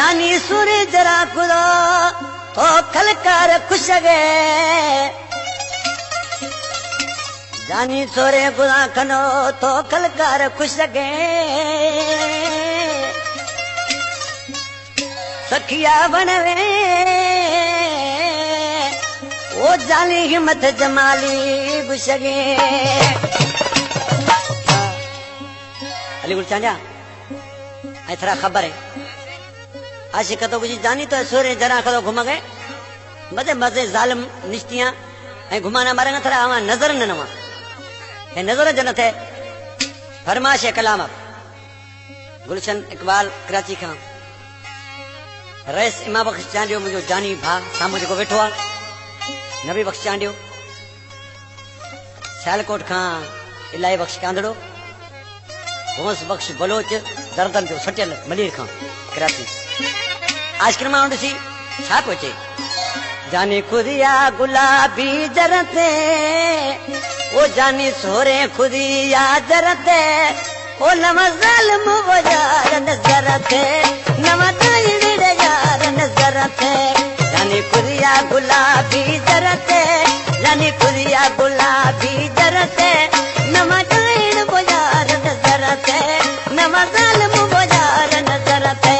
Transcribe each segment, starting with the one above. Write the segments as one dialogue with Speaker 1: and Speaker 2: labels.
Speaker 1: जानी सूरी जरा खुदो तो खलकार खुशगे जानी सोरे गुदा खनो तो खलकार खुशगे सखिया बनवे ओ जाली हिम्मत जमाली गुशगे अली गुल चांजा आई थरा खबर है आशिक तो कुछ जानी तो सोरे जरा खदो घुम गए मजे मजे जालिम निश्तियां ऐं घुमाना मारे न थरा आवा नजर न नवा हे नजर जन थे फरमाश कलाम गुलशन इकबाल कराची का रईस इमाम बख्श चांडियो मुझो जानी भा सामू जो वेठो आ नबी बख्श चांडियो सियालकोट का इलाही बख्श कांदड़ो घोंस बख्श बलोच दर्दन जो सटियल मलीर का कराची आजकल मां ॾिसी छा पियो चए जानी खुदिया गुलाबी जरते ओ जानी सोरे खुदिया जरते ओ नवा ज़ालिम वो यार नजरते नवा ताईड़ यार नजरते जानी खुदिया गुलाबी जरते जानी खुदिया गुलाबी जरते नवा ताईड़ वो यार नजरते नवा ज़ालिम वो यार नजरते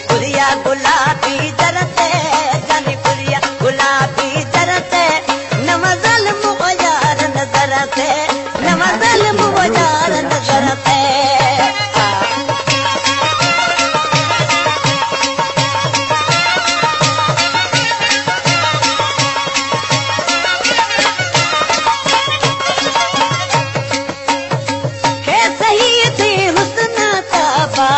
Speaker 1: खुदिया गुलाबी जरते जानी खुदिया गुलाबी जरते नवा ज़ालिम वो यार नजरते नवा ज़ालिम वो यार नजरते के सही थी हुस्न ताबा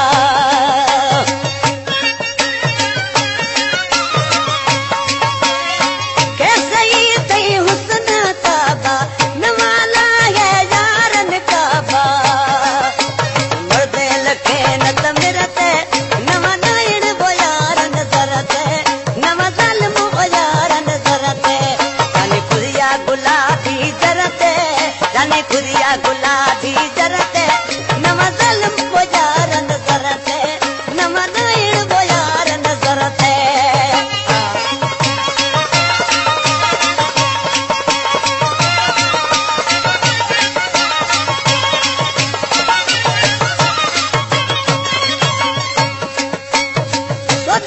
Speaker 1: खुदिया गुलाबी जरते नवा ज़ालिम वो यार नजरते नवा ताईड़ वो यार नजरते तो